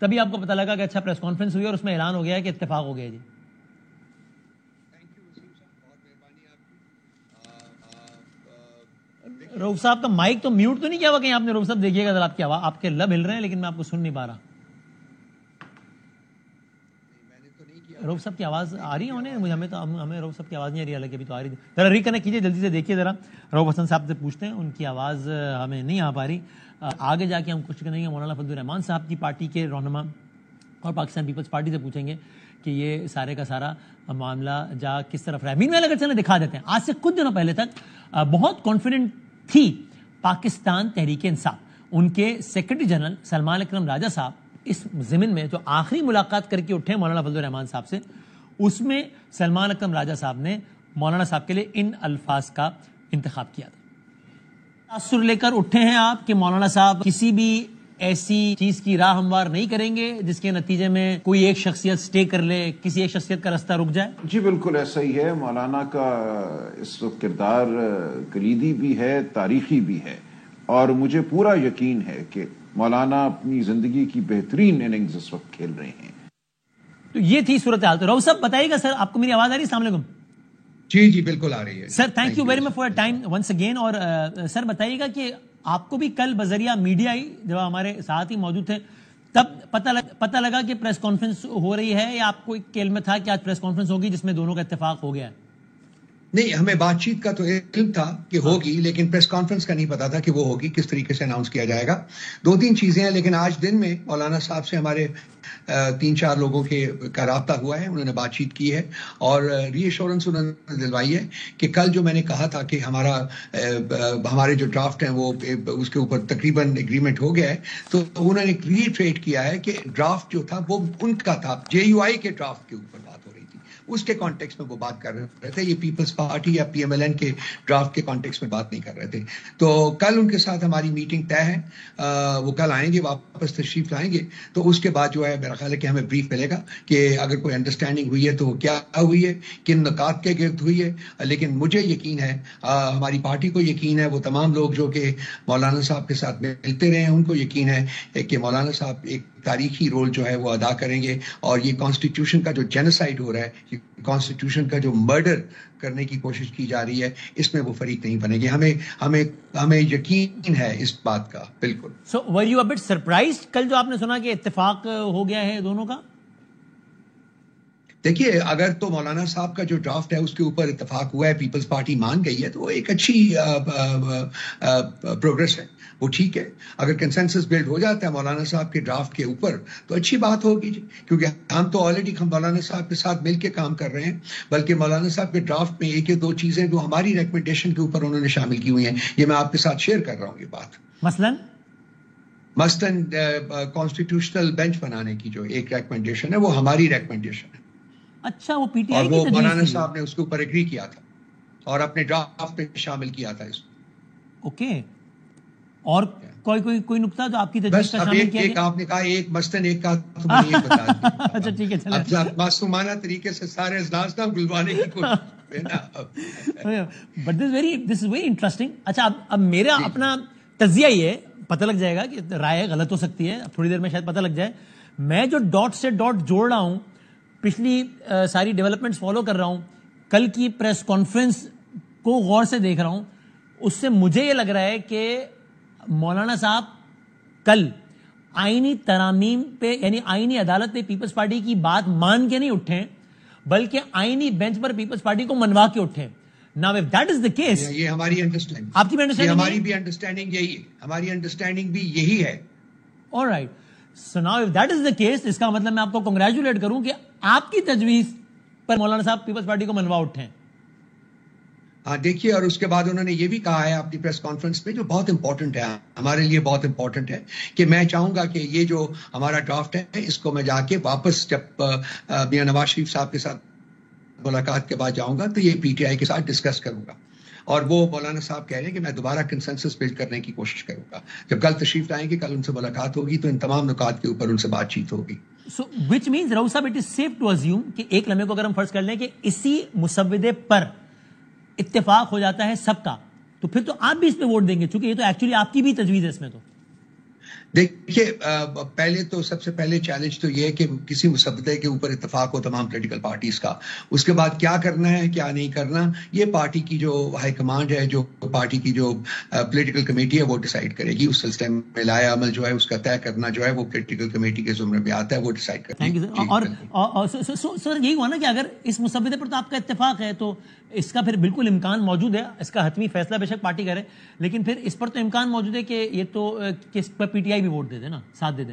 تبھی آپ کو پتہ لگا کہ اچھا پریس کانفرنس ہوئی اور اس میں اعلان ہو گیا ہے کہ اتفاق ہو گیا جی. روف صاحب کا مائک تو میوٹ تو نہیں کیا ہوا کہیں آپ نے؟ روف صاحب دیکھیے گا ذرا، آپ کی آواز، آپ کے لب ہل رہے ہیں لیکن میں آپ کو سن نہیں پا رہا. روف صاحب کی آواز آ رہی ہے انہیں؟ ہمیں روف صاحب کی آواز نہیں آ رہی، حالانکہ ابھی تو آ رہی تھی. ذرا ریکنیکٹ کیجیے جلدی سے، دیکھیے ذرا. روف حسن صاحب سے پوچھتے ہیں، ان کی آواز ہمیں نہیں آ پا رہی. آگے جا کے ہم کچھ کریں گے مولانا فضل الرحمان صاحب کی پارٹی کے رہنما اور پاکستان پیپلز پارٹی سے پوچھیں گے کہ یہ سارے کا سارا معاملہ جا کس طرف رہا ہے. مین ویل اگر چلیں دکھا دیتے ہیں، آج سے کچھ دنوں پہلے تک بہت کانفیڈنٹ تھی پاکستان تحریک انصاف. ان کے سیکرٹری جنرل سلمان اکرم راجہ صاحب اس ضمن میں جو آخری ملاقات کر کے اٹھے مولانا فضل الرحمان صاحب سے، اس میں سلمان اکرم راجہ صاحب نے مولانا صاحب کے لیے ان الفاظ کا انتخاب کیا تھا. تاثر لے کر اٹھے ہیں آپ کہ مولانا صاحب کسی بھی ایسی چیز کی راہ ہموار نہیں کریں گے جس کے نتیجے میں کوئی ایک شخصیت سٹے کر لے، کسی ایک شخصیت کا راستہ رک جائے؟ جی بالکل ایسا ہی ہے. مولانا کا اس وقت کردار کلیدی بھی ہے، تاریخی بھی ہے، اور مجھے پورا یقین ہے کہ مولانا اپنی زندگی کی بہترین اننگز اس وقت کھیل رہے ہیں. تو یہ تھی صورتحال. تو روف صاحب بتائیے گا سر، آپ کو میری آواز آ رہی ہے؟ السلام علیکم. جی جی بالکل آ رہی ہے sir. Thank you very much for time once again. اور سر بتائیے گا کہ آپ کو بھی کل بذریعہ میڈیا ہی جب ہمارے ساتھ ہی موجود تھے تب پتہ لگا کہ پریس کانفرنس ہو رہی ہے، یا آپ کو ایک علم تھا کہ آج پریس کانفرنس ہوگی جس میں دونوں کا اتفاق ہو گیا ہے؟ نہیں، ہمیں بات چیت کا تو علم تھا کہ ہوگی، لیکن پریس کانفرنس کا نہیں پتا تھا کہ وہ ہوگی، کس طریقے سے اناؤنس کیا جائے گا. 2-3 چیزیں ہیں، لیکن آج دن میں مولانا صاحب سے ہمارے 3-4 لوگوں کا رابطہ ہوا ہے، انہوں نے بات چیت کی ہے اور ری ایشورنس انہوں نے دلوائی ہے کہ کل جو میں نے کہا تھا کہ ہمارے جو ڈرافٹ ہیں وہ اس کے اوپر تقریباً ایگریمنٹ ہو گیا ہے، تو انہوں نے ری ٹریٹ کیا ہے کہ ڈرافٹ جو تھا وہ ان کا تھا، JUI کے ڈرافٹ کے اوپر بات ہو رہی تھی، اس کے کانٹیکس میں وہ بات کر رہے تھے. یہ پیپلز پارٹی یا PMLN کے ڈرافٹ کے کانٹیکس میں بات نہیں کر رہے تھے. تو کل ان کے ساتھ ہماری میٹنگ طے ہے، وہ کل آئیں گے، واپس تشریف لائیں گے. تو اس کے بعد جو ہے میرا خیال ہے کہ ہمیں بریف ملے گا کہ اگر کوئی انڈرسٹینڈنگ ہوئی ہے تو وہ کیا ہوئی ہے، کن نکات کے گرد ہوئی ہے. لیکن مجھے یقین ہے، ہماری پارٹی کو یقین ہے، وہ تمام لوگ جو کہ مولانا صاحب کے ساتھ ملتے رہے ہیں ان کو یقین ہے کہ مولانا صاحب ایک تاریخی رول جو ہے وہ ادا کریں گے. اور یہ کانسٹیٹیوشن کا جو جینوسائیڈ ہو رہا ہے، یہ کانسٹیٹیوشن کا جو مرڈر کرنے کی کوشش کی جا رہی ہے، اس میں وہ فریق نہیں بنے گے. ہمیں یقین ہے اس بات کا. بالکل. So were you a bit surprised کل جو آپ نے سنا کہ اتفاق ہو گیا ہے دونوں کا؟ دیکھیے، اگر تو مولانا صاحب کا جو ڈرافٹ ہے اس کے اوپر اتفاق ہوا ہے، پیپلز پارٹی مان گئی ہے، تو وہ ایک اچھی پروگرس ہے، وہ ٹھیک ہے. اگر کنسنسس بلڈ ہو جاتا ہے مولانا صاحب کے ڈرافٹ کے اوپر تو اچھی بات ہوگی جی، کیونکہ ہم تو آلریڈی مولانا صاحب کے ساتھ مل کے کام کر رہے ہیں. بلکہ مولانا صاحب کے ڈرافٹ میں 1 یا 2 چیزیں جو ہماری ریکمنڈیشن کے اوپر انہوں نے شامل کی ہوئی ہیں، یہ میں آپ کے ساتھ شیئر کر رہا ہوں. یہ بات مثلاً کانسٹیٹیوشنل بینچ بنانے کی جو ایک ریکمنڈیشن ہے وہ ہماری ریکمنڈیشن ہے. اچھا، وہ PTI اور کی وہ تجویز مولانا تھی؟ صاحب نے اس کے اوپر ایگری کیا تھا اور اپنے ڈرافٹ میں شامل کیا تھا اس کو. اوکے. اور کوئی نقطہ جو آپ کی تجویز بس کا اب شامل کیا ایک گیا؟ آپ نے کہا ایک مثلاً ایک کا تو میں یہ بتا دیا. اچھا ٹھیک ہے، چلیں. اب معصومانہ طریقے سے سارے اجلاس نہ بلوانے کی کوشش ہے نا. But this is very interesting. اچھا، اب میرا اپنا تجزیہ یہ ہے، پتہ لگ جائے گا کہ رائے غلط ہو سکتی ہے، تھوڑی دیر میں شاید پتہ لگ جائے. میں جو ڈاٹ سے ڈاٹ جوڑ رہا ہوں، پچھلی ساری ڈیولپمنٹس فالو کر رہا ہوں، کل کی پریس کانفرنس کو غور سے دیکھ رہا ہوں، اس سے مجھے یہ لگ رہا ہے کہ مولانا صاحب کل آئینی ترامیم پہ، یعنی آئینی عدالت پہ پیپلز پارٹی کی بات مان کے نہیں اٹھے، بلکہ آئینی بینچ پر پیپلز پارٹی کو منوا کے اٹھے. Now if that is the case، یہ ہماری انڈرسٹینڈنگ، آپ کی بھی انڈرسٹینڈنگ، ہماری بھی انڈرسٹینڈنگ یہی ہے، ہماری انڈرسٹینڈنگ بھی یہی ہے. All right. So now if that is the case، اس کا مطلب میں آپ کو کنگریچولیٹ کروں کہ آپ کی تجویز پر مولانا صاحب پیپلز پارٹی کو منوا اٹھے. ہاں دیکھیے، اور اس کے بعد انہوں نے یہ بھی کہا ہے اپنی پریس کانفرنس میں، جو بہت امپورٹنٹ ہے ہمارے لیے، بہت امپورٹنٹ ہے، کہ میں چاہوں گا کہ یہ جو ہمارا ڈرافٹ ہے اس کو میں جا کے واپس جب میاں نواز شریف صاحب کے ساتھ ملاقات کے بعد جاؤں گا تو یہ PTI کے ساتھ ڈسکس کروں گا. اور وہ مولانا صاحب کہہ رہے ہیں کہ میں دوبارہ کنسنسس بلڈ کرنے کی کوشش کروں گا. جب کل تشریف لائیں گے، کل ان سے ملاقات ہوگی تو ان تمام نکات کے اوپر ان سے بات چیت ہوگی. So which means راؤ صاحب it is safe to assume کہ ایک لمحے کو اگر ہم فرض کر لیں کہ اسی مسودے پر اتفاق ہو جاتا ہے سب کا، تو پھر تو آپ بھی اس پہ ووٹ دیں گے، چونکہ یہ تو ایکچولی آپ کی بھی تجویز ہے اس میں. تو دیکھیے پہلے تو سب سے پہلے چیلنج تو یہ ہے کہ کسی مسودے کے اوپر اتفاق ہو تمام پولیٹیکل پارٹیز کا. اس کے بعد کیا کرنا ہے کیا نہیں کرنا یہ پارٹی کی جو ہائی کمانڈ ہے, جو پارٹی کی جو پولیٹیکل کمیٹی ہے وہ ڈیسائیڈ کرے گی. اس سلسلے میں لایا عمل جو ہے اس کا طے کرنا جو ہے وہ پولیٹیکل کمیٹی کے زمرے میں آتا ہے, وہ ڈیسائیڈ کرے گی. اور سر یہی ہوا نا کہ اگر اس مسودے پر تو آپ کا اتفاق ہے تو اس کا پھر بالکل امکان موجود ہے, اس کا حتمی فیصلہ بے شک پارٹی کرے, لیکن پھر اس پر تو امکان موجود ہے کہ یہ تو کس پر پی ٹی آئی بھی ووٹ دے دے نا, ساتھ دے دے.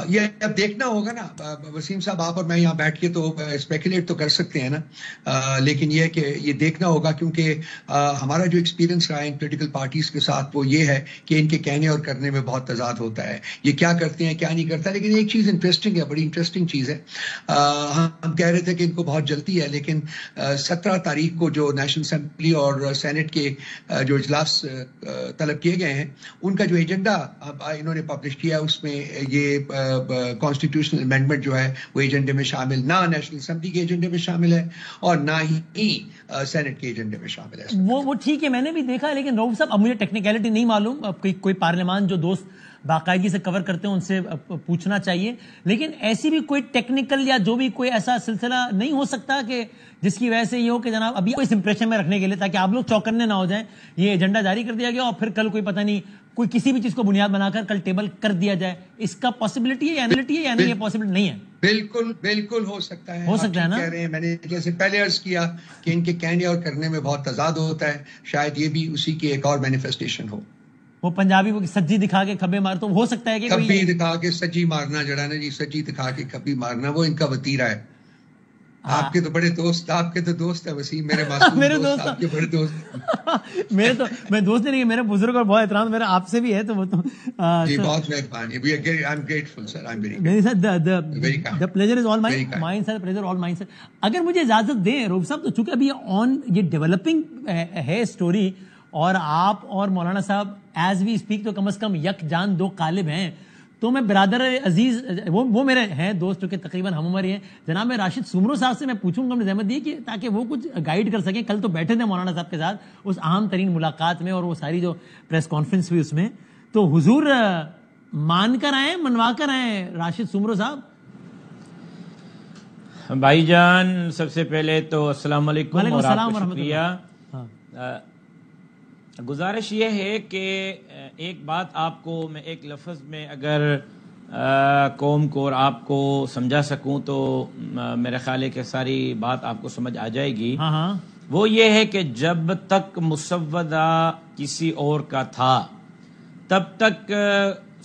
یہ اب دیکھنا ہوگا نا وسیم صاحب, آپ اور میں یہاں بیٹھ کے تو اسپیکولیٹ تو کر سکتے ہیں نا, لیکن یہ کہ یہ دیکھنا ہوگا کیونکہ ہمارا جو ایکسپیرینس رہا ہے ان پولیٹیکل پارٹیز کے ساتھ وہ یہ ہے کہ ان کے کہنے اور کرنے میں بہت تضاد ہوتا ہے. یہ کیا کرتے ہیں کیا نہیں کرتا, لیکن ایک چیز انٹرسٹنگ ہے, بڑی انٹرسٹنگ چیز ہے. ہم کہہ رہے تھے کہ ان کو بہت جلدی ہے, لیکن 17 تاریخ کو جو نیشنل اسمبلی اور سینٹ کے جو اجلاس طلب کیے گئے ہیں ان کا جو ایجنڈا انہوں نے پبلش کیا اس میں یہ کانسٹیٹیوشنل امینڈمنٹ جو ہے وہ ایجنڈے میں شامل نہ نیشنل اسمبلی کے ایجنڈے میں شامل ہے اور نہ ہی سینٹ کے ایجنڈے میں شامل ہے. وہ ٹھیک ہے, میں نے بھی دیکھا, لیکن رؤوف صاحب اب مجھے ٹیکنیکلٹی نہیں معلوم, کوئی پارلیمان جو دوست باقاعدگی سے کور کرتے ہیں ان سے پوچھنا چاہیے, لیکن ایسی بھی کوئی ٹیکنیکل یا جو بھی کوئی ایسا سلسلہ نہیں ہو سکتا کہ جس کی وجہ سے یہ ہو کہ جناب ابھی اس امپریشن میں رکھنے کے لیے تاکہ آپ لوگ چوکنے نہ ہو جائیں, یہ ایجنڈا جاری کر دیا گیا اور پھر کل کوئی پتہ نہیں کوئی کسی بھی چیز کو بنیاد بنا کر کل ٹیبل کر دیا جائے, اس کا پاسبلٹی ہے یا نہیں یہ پاسبل نہیں ہے؟ بالکل ہو سکتا ہے, ہو سکتا ہے نا. کہہ رہے ہیں میں نے جیسے پہلے عرض کیا کہ ان کے کہنے اور کرنے میں بہت تضاد ہوتا ہے, شاید یہ بھی اسی کی ایک اور مینیفیسٹیشن ہو. وہ پنجابی وہ سجی دکھا کے کھبے مار, تو ہو سکتا ہے کہ کبھی دکھا کے سجی مارنا جڑا نا جی, سجی دکھا کے کبھی مارنا وہ ان کا وتیرہ ہے. آپ کے تو بڑے دوست, آپ کے تو دوست ہیں وسیم, میرے میرے دوست, آپ کے بڑے دوست میرے تو میں دوست نہیں, میرے بزرگ اور بہت احترام میرا آپ سے بھی ہے, تو وہ تو جی بہت مہربانی, I am grateful sir, I am very the pleasure is all mine sir, pleasure all mine sir. اگر مجھے اجازت دیں رؤوف صاحب, تو چونکہ ابھی یہ ڈیولپنگ ہے اسٹوری اور آپ اور مولانا صاحب ایز وی اسپیک تو کم از کم یک جان دو قالب ہیں, تو میں برادر عزیز وہ میرے ہیں دوست جو کہ تقریباً ہم عمر ہی ہیں, جناب راشد سومرو صاحب سے میں پوچھوں گا, ہم نے زحمت دی کہ تاکہ وہ کچھ گائیڈ کر سکیں. کل تو بیٹھے تھے مولانا صاحب کے ساتھ اس اہم ترین ملاقات میں اور وہ ساری جو پریس کانفرنس ہوئی اس میں, تو حضور مان کر آئے منوا کر آئے راشد سومرو صاحب؟ بھائی جان سب سے پہلے تو السلام علیکم اور آپ کا شکریہ. گزارش یہ ہے کہ ایک بات آپ کو میں ایک لفظ میں اگر قوم کو اور آپ کو سمجھا سکوں تو میرے خیال ہے کہ ساری بات آپ کو سمجھ آ جائے گی. وہ یہ ہے کہ جب تک مسودہ کسی اور کا تھا تب تک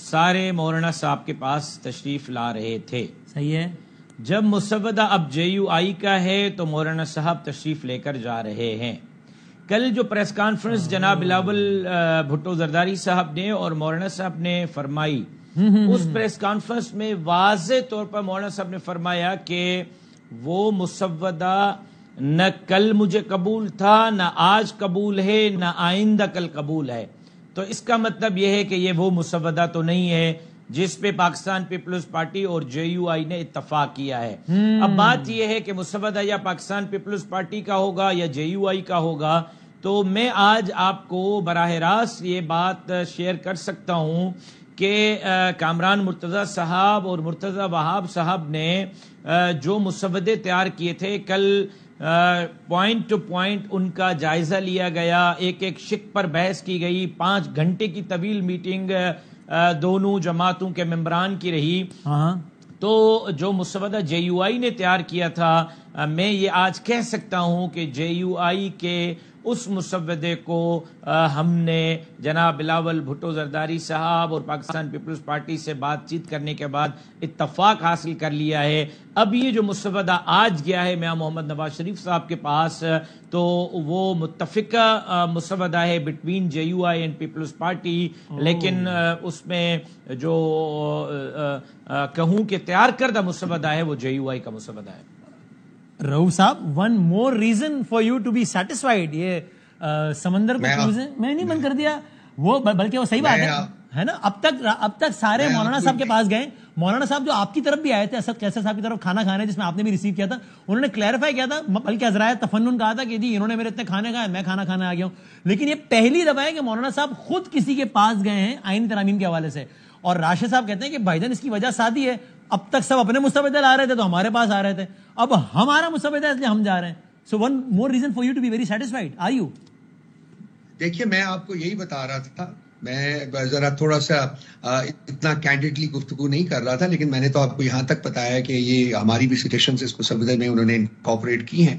سارے مولانا صاحب کے پاس تشریف لا رہے تھے. صحیح ہے. جب مسودہ اب جے یو آئی کا ہے تو مولانا صاحب تشریف لے کر جا رہے ہیں. کل جو پریس کانفرنس جناب بلاول بھٹو زرداری صاحب نے اور مولانا صاحب نے فرمائی, اس پریس کانفرنس میں واضح طور پر مولانا صاحب نے فرمایا کہ وہ مسودہ نہ کل مجھے قبول تھا, نہ آج قبول ہے, نہ آئندہ کل قبول ہے. تو اس کا مطلب یہ ہے کہ یہ وہ مسودہ تو نہیں ہے جس پہ پاکستان پیپلز پارٹی اور جے یو آئی نے اتفاق کیا ہے. اب بات یہ ہے کہ مسودہ یا پاکستان پیپلز پارٹی کا ہوگا یا جے یو آئی کا ہوگا, تو میں آج آپ کو براہ راست یہ بات شیئر کر سکتا ہوں کہ کامران مرتضی صاحب اور مرتضی وہاب صاحب نے جو مسودے تیار کیے تھے, کل پوائنٹ ٹو پوائنٹ ان کا جائزہ لیا گیا, ایک ایک شق پر بحث کی گئی, 5 گھنٹے کی طویل میٹنگ دونوں جماعتوں کے ممبران کی رہی. تو جو مسودہ جے یو آئی نے تیار کیا تھا, میں یہ آج کہہ سکتا ہوں کہ جے یو آئی کے اس مسودے کو ہم نے جناب بلاول بھٹو زرداری صاحب اور پاکستان پیپلز پارٹی سے بات چیت کرنے کے بعد اتفاق حاصل کر لیا ہے. اب یہ جو مسودہ آج گیا ہے میاں محمد نواز شریف صاحب کے پاس, تو وہ متفقہ مسودہ ہے between J U I and Peoples Party, لیکن اس میں جو کہوں کہ تیار کردہ مسودہ ہے وہ جے یو آئی کا مسودہ ہے. رؤوف صاحب, one more reason for you to be satisfied. یہ سمندر کو میں نہیں بند کر دیا وہ, بلکہ وہ صحیح بات ہے. ہے نا. اب تک سارے مولانا صاحب کے پاس گئے. مولانا صاحب جو آپ کی طرف بھی آئے تھے اسد قیصر صاحب کی طرف کھانا کھانے, جس میں آپ نے بھی ریسیو کیا تھا, انہوں نے کلیریفائی کیا تھا, بلکہ عذرائے تفنن کہا تھا کہ جی انہوں نے میرے اتنے کھانے کھائے, میں کھانا کھانے آ گیا ہوں. لیکن یہ پہلی دفعہ ہے کہ مولانا صاحب خود کسی کے پاس گئے ہیں آئینی ترامیم کے حوالے سے. اور راشد صاحب کہتے ہیں کہ بھائی جان اس کی وجہ سادی ہے, اب تک سب اپنے مستبدل آ رہے تھے تو ہمارے پاس آ رہے تھے, اب ہمارا مستبدل ہے اس لیے ہم جا رہے ہیں. So one more reason for you to be very satisfied. Are you? دیکھیے میں آپ کو یہی بتا رہا تھا, میں ذرا تھوڑا سا اتنا کینڈیڈلی گفتگو نہیں کر رہا تھا, لیکن میں نے تو آپ کو یہاں تک بتایا کہ یہ ہماری بھی سٹیشنز اس مسودے میں انہوں نے انکارپوریٹ کی ہیں.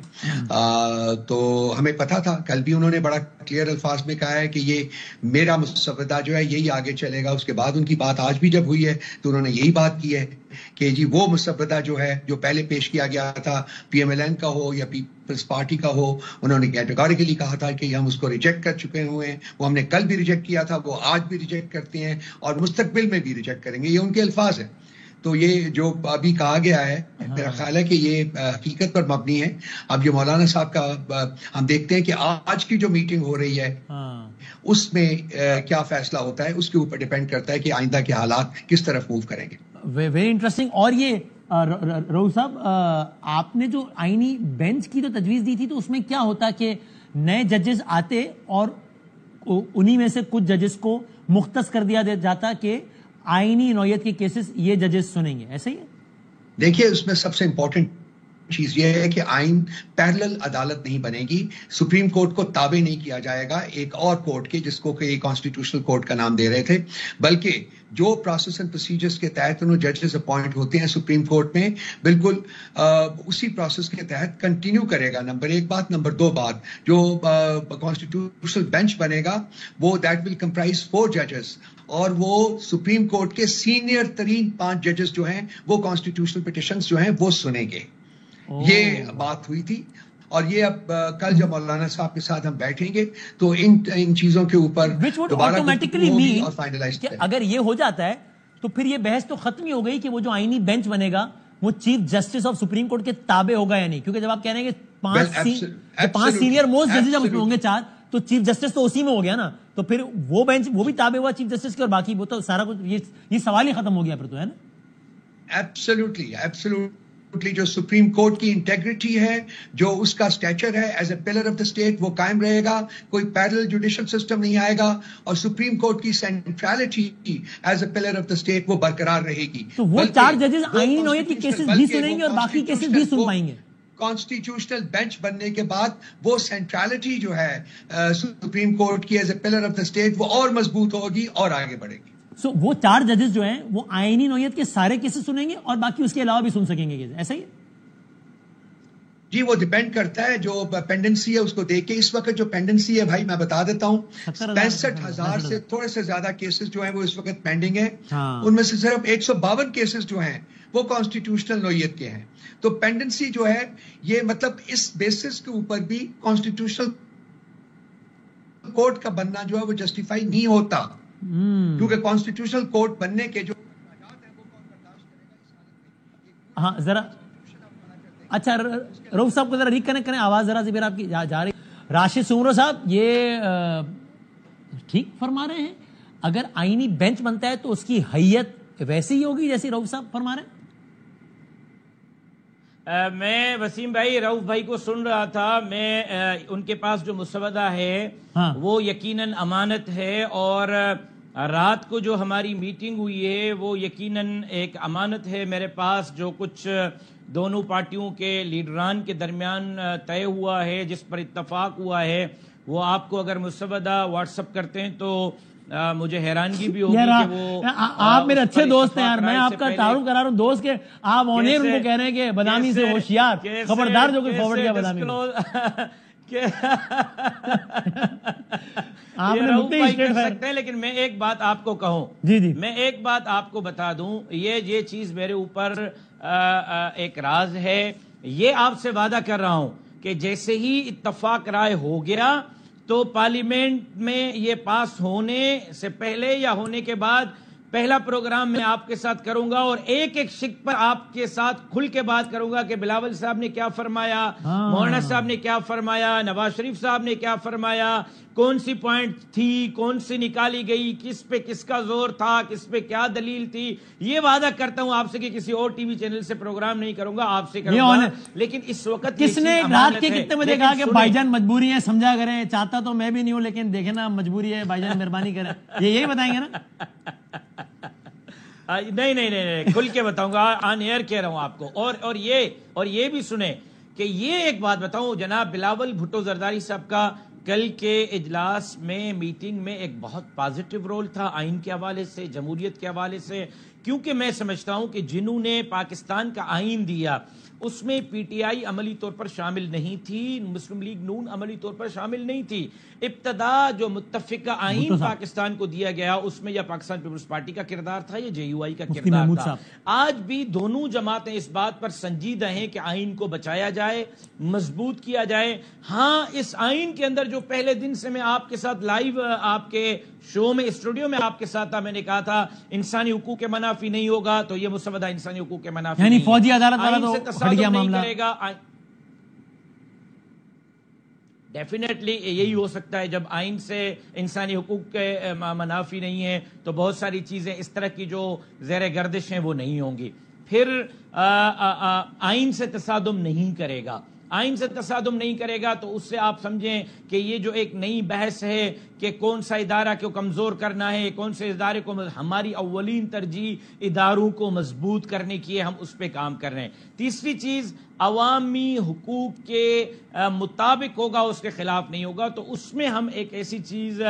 تو ہمیں پتا تھا, کل بھی انہوں نے بڑا کلیئر الفاظ میں کہا ہے کہ یہ میرا مسودہ جو ہے یہی آگے چلے گا. اس کے بعد ان کی بات آج بھی جب ہوئی ہے تو انہوں نے یہی بات کی ہے کہ جی وہ مسودہ جو ہے جو پہلے پیش کیا گیا تھا پی ایم ایل این کا ہو یا پیپلز پارٹی کا ہو, انہوں نے کیٹیگوریکلی کہا تھا کہ ہم اس کو ریجیکٹ کر چکے ہوئے ہیں. وہ ہم نے کل بھی ریجیکٹ کیا تھا, وہ آج بھی ریجیکٹ کرتے ہیں اور مستقبل میں بھی ریجیکٹ کریں گے. یہ ان کے الفاظ ہیں. تو یہ جو ابھی کہا گیا ہے میرا خیال ہے کہ یہ حقیقت پر مبنی ہے. اب یہ مولانا صاحب کا ہم دیکھتے ہیں کہ آج کی جو میٹنگ ہو رہی ہے اس میں کیا فیصلہ ہوتا ہے, اس کے اوپر ڈیپینڈ کرتا ہے کہ آئندہ کے حالات کس طرف موو کریں گے. Very interesting. اور یہ رؤوف صاحب, آپ نے جو آئینی بینچ کی جو تجویز دی تھی تو اس میں کیا ہوتا کہ نئے ججز آتے اور انہی میں سے کچھ ججز کو مختص کر دیا جاتا کہ آئینی نوعیت کے کیسز یہ ججز سنیں گے, ایسے ہی ہے؟ دیکھیے اس میں سب سے امپورٹنٹ چیز یہ ہے کہ آئین پیرلل عدالت نہیں بنے گی. سپریم کورٹ کو تابع نہیں کیا جائے گا ایک اور کورٹ کے جس کو کہ کانسٹیٹیوشنل کورٹ کا نام دے رہے تھے, بلکہ جو پروسیس اینڈ پروسیجرز کے تحت انہوں ججز اپوائنٹ ہوتے ہیں سپریم کورٹ میں بالکل اسی پروسیس کے تحت کنٹینیو کرے گا. نمبر ایک بات. نمبر دو بات, جو کانسٹیٹیوشنل بینچ بنے گا وہ دیٹ ول کمپرائز 4 ججز, اور وہ سپریم کورٹ کے سینئر ترین 5 ججز جو ہیں وہ کانسٹیٹیوشنل پٹیشنز جو ہیں وہ سنیں گے. یہ بات ہوئی تھی. اور یہ اب کل جب مولانا صاحب کے ساتھ ہم بیٹھیں گے تو ان چیزوں کے اوپر دوبارہ اور فائنلائز کریں. اگر یہ ہو جاتا ہے تو پھر یہ بحث تو ختم ہی ہو گئی کہ وہ جو آئینی بینچ بنے گا وہ chief justice of supreme court کے تابع ہوگا یا نہیں, کیونکہ جب آپ کہہ رہے ہیں کہ 5 سینئر موسٹ ججز جب ہوں گے 4 تو چیف جسٹس تو اسی میں ہو گیا نا, تو پھر وہ بینچ وہ بھی تابع ہوا چیف جسٹس کے, اور باقی وہ تو سارا کچھ یہ سوال ہی ختم ہو گیا پھر تو, ہے نا؟ ایبسولوٹلی جو سپریم کورٹ کی انٹیگریٹی ہے, جو اس کا اسٹیچر ہے as a pillar of the state, وہ قائم رہے گا. کوئی پیرلل جوڈیشل سسٹم نہیں آئے گا, اور سپریم کورٹ کی سینٹرلٹی as a pillar of the state وہ برقرار رہے گی. تو وہ 4 ججز آئینی نوعیت کے کیسز بھی سنیں گے اور باقی کیسز بھی سن پائیں گے. کانسٹیٹیوشنل بینچ بننے کے بعد وہ سینٹرلٹی جو ہے سپریم کورٹ کی as a pillar of the state وہ اور مضبوط ہوگی اور آگے بڑھے گی. سو وہ 4 ججز جو ہیں وہ آئینی نوعیت کے سارے کیسز سنیں گے اور باقی اس کے علاوہ بھی سن سکیں گے, ایسا ہی ہے؟ جی وہ ڈیپینڈ کرتا ہے جو پینڈنسی ہے اس کو دیکھ کے. اس وقت جو پینڈنسی ہے بھائی میں بتا دیتا ہوں 65,000 سے تھوڑے سے زیادہ کیسز جو ہیں وہ اس وقت پینڈنگ ہیں. ان میں سے صرف 152 کیسز جو ہیں وہ کانسٹیٹیوشنل نوعیت کے ہیں. تو پینڈنسی جو ہے یہ مطلب اس بیسس کے اوپر بھی کانسٹیٹیوشنل کورٹ کا بننا جو ہے وہ جسٹیفائی نہیں ہوتا, کیونکہ کانسٹیٹیوشنل کورٹ بننے کے جو ہاں ذرا اچھا رؤوف صاحب کو ذرا ریکنیکٹ کریں, آواز ذرا سی پھر آپ کی جا رہی. راشد سمرو صاحب یہ ٹھیک فرما رہے ہیں, اگر آئینی بینچ بنتا ہے تو اس کی حیت ویسی ہی ہوگی جیسی رؤوف صاحب فرما رہے ہیں؟ میں وسیم بھائی رؤوف بھائی کو سن رہا تھا. میں ان کے پاس جو مسودہ ہے وہ یقیناً امانت ہے, اور رات کو جو ہماری میٹنگ ہوئی ہے وہ یقیناً ایک امانت ہے میرے پاس. جو کچھ دونوں پارٹیوں کے لیڈران کے درمیان طے ہوا ہے, جس پر اتفاق ہوا ہے, وہ آپ کو اگر مسودہ واٹس اپ کرتے ہیں تو مجھے حیرانگی بھی ہوگی کہ وہ آپ میرے اچھے دوست ہیں یار, میں آپ کا تعارف کرا رہا ہوں دوست کے, آپ آنیر ان کو کہہ رہے ہیں کہ بدامی سے ہوشیار, خبردار جو کوئی فارورڈ کیا بدامی سکتے ہیں. لیکن میں ایک بات آپ کو کہوں, میں ایک بات آپ کو بتا دوں, یہ چیز میرے اوپر ایک راز ہے. یہ آپ سے وعدہ کر رہا ہوں کہ جیسے ہی اتفاق رائے ہو گیا تو پارلیمنٹ میں یہ پاس ہونے سے پہلے یا ہونے کے بعد پہلا پروگرام میں آپ کے ساتھ کروں گا, اور ایک ایک شق پر آپ کے ساتھ کھل کے بات کروں گا کہ بلاول صاحب نے کیا فرمایا, مولانا صاحب نے کیا فرمایا, نواز شریف صاحب نے کیا فرمایا, کون سی پوائنٹ تھی, کون سی نکالی گئی, کس پہ کس کا زور تھا, کس پہ کیا دلیل تھی. یہ وعدہ کرتا ہوں آپ سے کہ کسی اور ٹی وی چینل سے پروگرام نہیں کروں گا, آپ سے کروں گا. لیکن اس وقت کس نے رات کے کتنے بجے کہا کہ بھائی جان مجبوری ہے, سمجھا کریں, چاہتا تو میں بھی نہیں ہوں لیکن دیکھیں نا مجبوری ہے بھائی جان مہربانی کریں, یہی بتائیں گے نا؟ نہیں کھل کے بتاؤں گا, آن ایئر کہہ رہا ہوں آپ کو. اور یہ بھی سنیں کہ یہ ایک بات بتاؤں, جناب بلاول بھٹو زرداری صاحب کا کل کے اجلاس میں, میٹنگ میں ایک بہت پازیٹیو رول تھا آئین کے حوالے سے, جمہوریت کے حوالے سے. کیونکہ میں سمجھتا ہوں کہ جنہوں نے پاکستان کا آئین دیا اس میں پی ٹی آئی عملی طور پر شامل نہیں تھی, مسلم لیگ نون عملی طور پر شامل نہیں تھی. ابتدا جو متفقہ آئین پاکستان کو دیا گیا اس میں یا پاکستان پیپلز پارٹی کا کردار تھا یا جے یو آئی کا کردار تھا. آج بھی دونوں جماعتیں اس بات پر سنجیدہ ہیں کہ آئین کو بچایا جائے, مضبوط کیا جائے. ہاں, اس آئین کے اندر جو پہلے دن سے میں آپ کے ساتھ لائیو آپ کے شو میں اسٹوڈیو میں آپ کے ساتھ تھا, میں نے کہا تھا انسانی حقوق کے منافی نہیں ہوگا, تو یہ مسودہ انسانی حقوق کے منافی یعنی فوجی عدالت والا تو تصادم نہیں کرے گا. ڈیفینیٹلی یہی ہو سکتا ہے, جب آئین سے انسانی حقوق کے منافی نہیں ہے تو بہت ساری چیزیں اس طرح کی جو زیر گردش ہیں وہ نہیں ہوں گی. پھر آئین سے تصادم نہیں کرے گا, آئین سے تصادم نہیں کرے گا تو اس سے آپ سمجھیں کہ یہ جو ایک نئی بحث ہے کہ کون سا ادارہ کو کمزور کرنا ہے, کون سے ادارے کو, ہماری اولین ترجیح اداروں کو مضبوط کرنے کی ہے, ہم اس پہ کام کر رہے ہیں. تیسری چیز, عوامی حقوق کے مطابق ہوگا, اس کے خلاف نہیں ہوگا. تو اس میں ہم ایک ایسی چیز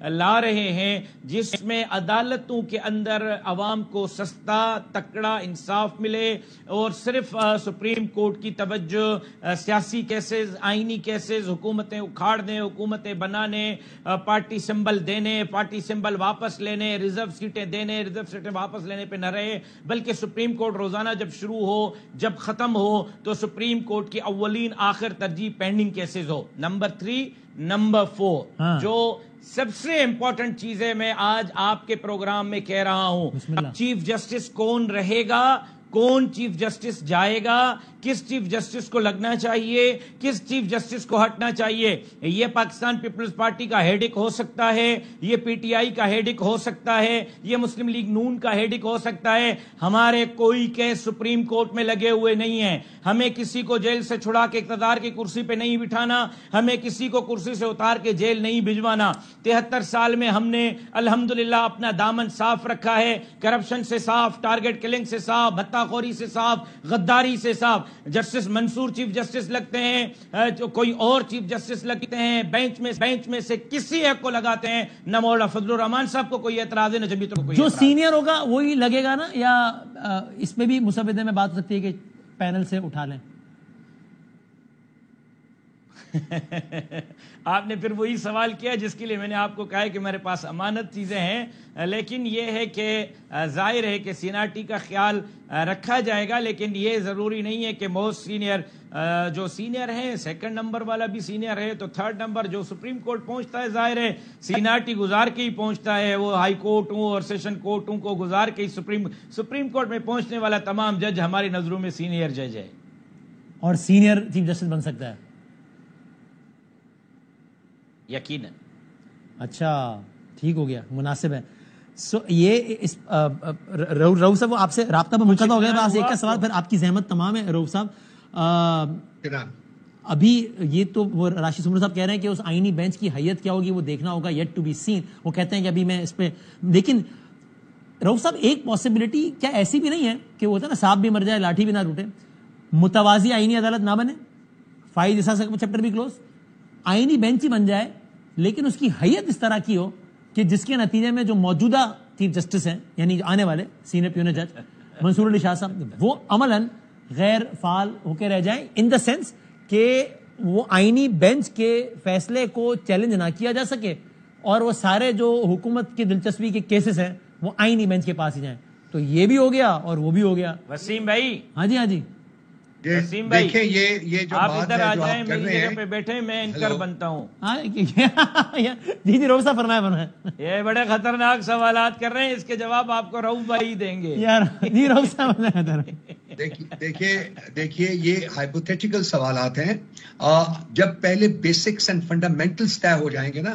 لا رہے ہیں جس میں عدالتوں کے اندر عوام کو سستا تکڑا انصاف ملے, اور صرف سپریم کورٹ کی توجہ سیاسی کیسز, آئینی کیسز, حکومتیں اکھاڑنے, حکومتیں بنانے, پارٹی سمبل دینے, پارٹی سمبل واپس لینے, ریزرو سیٹیں دینے, ریزرو سیٹیں واپس لینے پہ نہ رہے, بلکہ سپریم کورٹ روزانہ جب شروع ہو جب ختم ہو تو سپریم کورٹ کی اولین آخر ترجیح پینڈنگ کیسز ہو. نمبر 3, نمبر 4 جو سب سے امپورٹنٹ چیز ہے, میں آج آپ کے پروگرام میں کہہ رہا ہوں, چیف جسٹس کون رہے گا, کون چیف جسٹس جائے گا, کس چیف جسٹس کو لگنا چاہیے, کس چیف جسٹس کو ہٹنا چاہیے, یہ پاکستان پیپلز پارٹی کا ہیڈک ہو سکتا ہے, یہ پی ٹی آئی کا ہیڈک ہو سکتا ہے, یہ مسلم لیگ نون کا ہیڈک ہو سکتا ہے. ہمارے کوئی کیس سپریم کورٹ میں لگے ہوئے نہیں ہیں, ہمیں کسی کو جیل سے چھڑا کے اقتدار کی کرسی پہ نہیں بٹھانا, ہمیں کسی کو کرسی سے اتار کے جیل نہیں بھجوانا. 73 سال میں ہم نے الحمدللہ اپنا دامن صاف رکھا ہے, کرپشن سے صاف, ٹارگٹ کلنگ سے صاف, بھتہ خوری سے صاف, غداری سے صاف. جسٹس منصور چیف جسٹس لگتے ہیں, کوئی اور چیف جسٹس لگتے ہیں, بینچ میں سے کسی ایک کو لگاتے ہیں, نہ مولانا فضل الرحمان صاحب کو کوئی اعتراض ہے, نہ جمیعت کو کوئی. جو سینئر ہوگا وہی لگے گا نا, یا اس میں بھی مسودے میں بات ہو سکتی ہے کہ پینل سے اٹھا لیں؟ آپ نے پھر وہی سوال کیا جس کے لیے میں نے آپ کو کہا ہے کہ میرے پاس امانت چیزیں ہیں, لیکن یہ ہے کہ ظاہر ہے کہ سیناٹی کا خیال رکھا جائے گا, لیکن یہ ضروری نہیں ہے کہ موسٹ سینئر جو سینئر ہیں, سیکنڈ نمبر والا بھی سینئر ہے تو تھرڈ نمبر جو سپریم کورٹ پہنچتا ہے, ظاہر ہے سیناٹی گزار کے ہی پہنچتا ہے, وہ ہائی کورٹوں اور سیشن کورٹوں کو گزار کے ہی سپریم کورٹ میں پہنچنے والا تمام جج ہماری نظروں میں سینئر جج ہے, اور سینئر چیف جسٹس بن سکتا ہے یقیناً. اچھا ٹھیک ہو گیا, مناسب ہے. سو یہ رؤف صاحب آپ سے رابطہ پر منقطع ہو گیا, بس ایک کا سوال, پھر آپ کی زحمت تمام ہے رؤف صاحب. ابھی یہ تو وہ راشد سمر صاحب کہہ رہے ہیں کہ اس آئینی بینچ کی حیت کیا ہوگی وہ دیکھنا ہوگا, یٹ ٹو بی سین. وہ کہتے ہیں کہ ابھی میں اس پہ, لیکن رؤف صاحب ایک پاسبلٹی کیا ایسی بھی نہیں ہے کہ وہ ہوتا ہے نا سانپ بھی مر جائے لاٹھی بھی نہ ٹوٹے, متوازی آئینی عدالت نہ بنے, فائز ایسا چیپٹر بھی کلوز, آئینی بینچ ہی بن جائے لیکن اس کی حیت اس طرح کی ہو کہ جس کے نتیجے میں جو موجودہ چیف جسٹس ہیں یعنی آنے والے سینئر پیونر جج منصور علی شاہ صاحب وہ عملاً غیر فعال ہو کے رہ جائیں, ان دا سینس کہ وہ آئینی بینچ کے فیصلے کو چیلنج نہ کیا جا سکے, اور وہ سارے جو حکومت کی دلچسپی کے کیسز ہیں وہ آئینی بینچ کے پاس ہی جائیں. تو یہ بھی ہو گیا اور وہ بھی ہو گیا. وسیم بھائی, ہاں جی, ہاں جی, وسیم بھائی دیکھیں یہ جو آپ بات ادھر آ ہے جو جائیں, آپ کر میری رہے جگہ ہیں, پہ بیٹھے, میں انکر بنتا ہوں. جی جی رؤف صاحب فرمائے. یہ بڑے خطرناک سوالات کر رہے ہیں, اس کے جواب آپ کو رؤف بھائی دیں گے. یار جی رؤف صاحب دیکھیے یہ ہائپوتھیٹیکل سوالات ہیں. جب پہلے بیسکس اینڈ فنڈامنٹلز طے ہو جائیں گے نا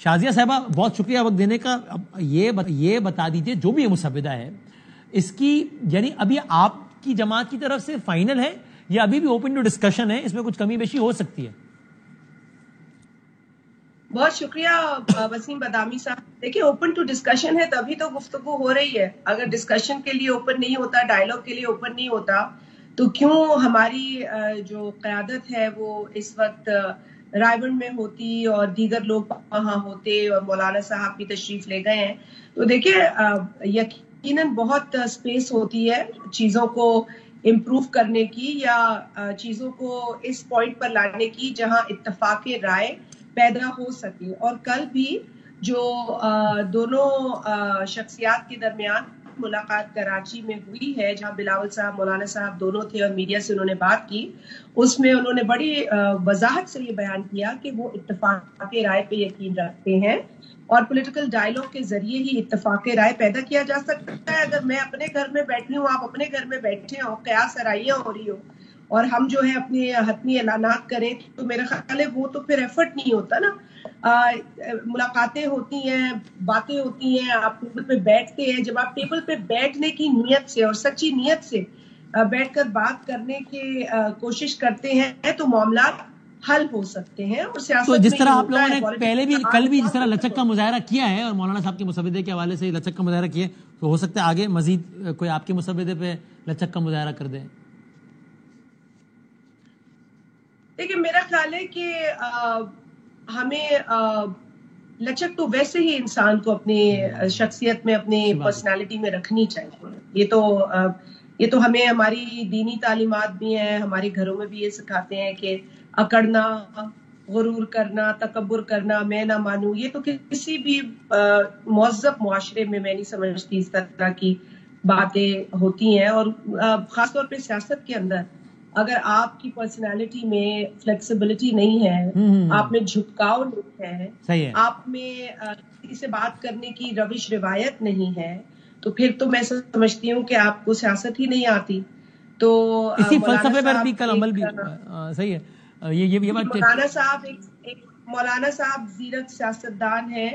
شازیہ صاحبہ بہت شکریہ وقت دینے کا. اب یہ بتا دیجئے جو بھی یہ مسودہ ہے اس کی یعنی ابھی آپ کی جماعت کی طرف سے فائنل ہے یا ابھی بھی اوپن ٹو ڈسکشن ہے, اس میں کچھ کمی بیشی ہو سکتی ہے؟ بہت شکریہ وسیم بادامی صاحب. دیکھیں اوپن ٹو ڈسکشن ہے تبھی تو گفتگو ہو رہی ہے. اگر ڈسکشن کے لیے اوپن نہیں ہوتا, ڈائیلاگ کے لیے اوپن نہیں ہوتا, تو کیوں ہماری جو قیادت ہے وہ اس وقت رائے گنج میں ہوتی اور دیگر لوگ وہاں ہوتے اور مولانا صاحب بھی تشریف لے گئے ہیں. تو دیکھیے یقیناً بہت اسپیس ہوتی ہے چیزوں کو امپروو کرنے کی یا چیزوں کو اس پوائنٹ پر لانے کی جہاں اتفاق رائے پیدا ہو سکے. اور کل بھی جو دونوں شخصیات کے درمیان ملاقات کراچی میں ہوئی ہے جہاں بلاول صاحب مولانا صاحب دونوں تھے اور میڈیا سے انہوں نے بات کی, اس میں انہوں نے بڑی وضاحت سے یہ بیان کیا کہ وہ اتفاق رائے پہ یقین رکھتے ہیں اور پولیٹیکل ڈائیلاگ کے ذریعے ہی اتفاق رائے پیدا کیا جا سکتا ہے. اگر میں اپنے گھر میں بیٹھی ہوں, آپ اپنے گھر میں بیٹھے ہوں, قیاس آرائیاں ہو رہی ہو اور ہم جو ہے اپنے حتمی اعلانات کریں تو میرا خیال ہے وہ تو پھر ایفرٹ نہیں ہوتا نا. ملاقاتیں ہوتی ہیں, باتیں ہوتی ہیں, آپ ٹیبل پہ بیٹھتے ہیں. جب آپ ٹیبل پہ بیٹھنے کی نیت سے اور سچی نیت سے بیٹھ کر بات کرنے کی کوشش کرتے ہیں تو معاملات حل ہو سکتے ہیں. اور سیاست تو جس میں طرح یہ آپ لوگوں ہوتا نے ہے, پہلے بھی کل بھی جس طرح لچک کا مظاہرہ کیا ہے اور مولانا صاحب کے مسودے کے حوالے سے لچک کا مظاہرہ کیا ہے, تو ہو سکتا ہے آگے مزید کوئی آپ کے مسودے پہ لچک کا مظاہرہ کر دے. دیکھیں میرا خیال ہے کہ ہمیں لچک تو ویسے ہی انسان کو اپنی شخصیت میں اپنی پرسنالٹی میں رکھنی چاہیے. یہ تو ہمیں ہماری دینی تعلیمات بھی ہیں, ہمارے گھروں میں بھی یہ سکھاتے ہیں کہ اکڑنا, غرور کرنا, تکبر کرنا, میں نہ مانوں, یہ تو کسی بھی مہذب معاشرے میں میں نہیں سمجھتی اس طرح کی باتیں ہوتی ہیں. اور خاص طور پہ سیاست کے اندر اگر آپ کی پرسنالٹی میں فلیکسیبلٹی نہیں ہے, آپ میں جھکاؤ نہیں ہے, آپ میں کسی سے بات کرنے کی روش روایت نہیں ہے, تو پھر تو میں سمجھتی ہوں کہ آپ کو سیاست ہی نہیں آتی. تو اسی فلسفے پر بھی کل عمل بھی صحیح ہے. یہ بات مولانا صاحب زیرک سیاستدان ہیں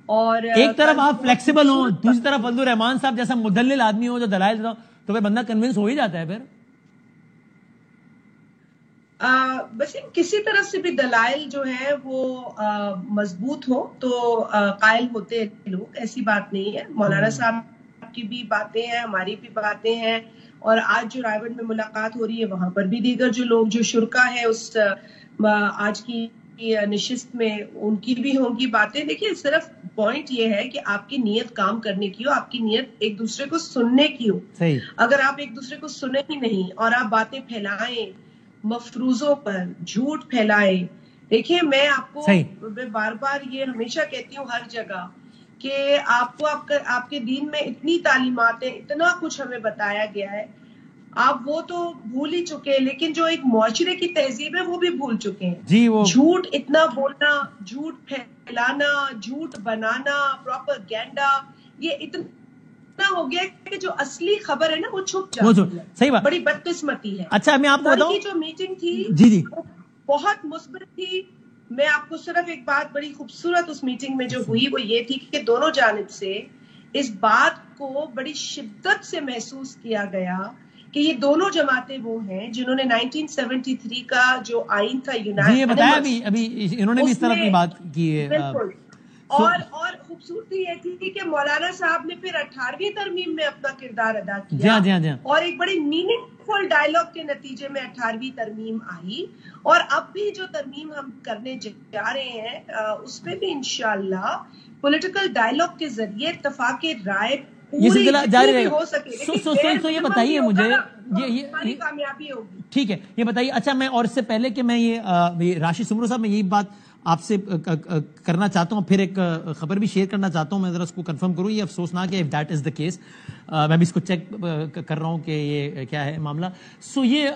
اور ایک طرف آپ فلیکسیبل ہوں, دوسری طرف فضل الرحمان صاحب جیسا مدلل آدمی ہو جو دلائل دیتا ہوں, تو پھر بندہ کنونس ہو ہی جاتا ہے. پھر بس کسی طرف سے بھی دلائل جو ہے وہ مضبوط ہو تو قائل ہوتے لوگ, ایسی بات نہیں ہے. مولانا صاحب کی بھی باتیں ہیں, ہماری بھی باتیں ہیں, اور آج جو رائے گنج میں ملاقات ہو رہی ہے وہاں پر بھی دیگر جو لوگ جو شرکا ہے اس آج کی نشست میں ان کی بھی ہوں گی باتیں. دیکھیے صرف پوائنٹ یہ ہے کہ آپ کی نیت کام کرنے کی ہو, آپ کی نیت ایک دوسرے کو سننے کی ہو. اگر آپ ایک دوسرے کو سنیں ہی نہیں اور آپ باتیں پھیلائیں مفروضوں پر, جھوٹ پھیلائے. دیکھیں میں آپ کو بار بار یہ ہمیشہ کہتی ہوں ہر جگہ کہ آپ کو آپ کے دین میں اتنی تعلیمات ہیں, اتنا کچھ ہمیں بتایا گیا ہے, آپ وہ تو بھول ہی چکے ہیں, لیکن جو ایک معاشرے کی تہذیب ہے وہ بھی بھول چکے ہیں. جھوٹ اتنا بولنا, جھوٹ پھیلانا, جھوٹ بنانا, پروپیگنڈا, یہ اتنا ہو گیا کہ جو اصلی خبر ہے نا وہ چھپ جاتی ہے. صحیح بات, بڑی بدقسمتی ہے. اچھا میں آپ کو بتاؤں, جو میٹنگ تھی جی بہت مثبت تھی. میں آپ کو صرف ایک بات بڑی خوبصورت اس میٹنگ میں جو ہوئی وہ یہ تھی کہ دونوں جانب سے اس بات کو بڑی شدت سے محسوس کیا گیا کہ یہ دونوں جماعتیں وہ ہیں جنہوں نے 1973 کا جو آئین تھا یونائٹڈ, ابھی انہوں نے بھی اس طرح کی بات کی ہے. بالکل. اور خوبصورتی یہ تھی کہ مولانا صاحب نے پھر 18ویں ترمیم میں اپنا کردار ادا کیا اور ایک بڑی میننگ فل ڈائیلاگ کے نتیجے میں 18ویں ترمیم آئی. اور اب بھی جو ترمیم ہم کرنے جا رہے ہیں اس میں بھی انشاءاللہ پولیٹیکل ڈائیلاگ کے ذریعے اتفاق رائے یہ سلسلہ جاری رہے گا. ہو سکے. یہ بتائیے مجھے, یہ کامیابی ہوگی. ٹھیک ہے, یہ بتائیے. اچھا میں اور اس سے پہلے کہ میں یہ راشد سمرو صاحب میں یہی بات آپ سے کرنا چاہتا ہوں, پھر ایک خبر بھی شیئر کرنا چاہتا ہوں, میں ذرا اس کو کنفرم کروں. یہ افسوسناک ہے, if that is the case. میں بھی اس کو چیک کر رہا ہوں کہ یہ کیا ہے معاملہ. یہ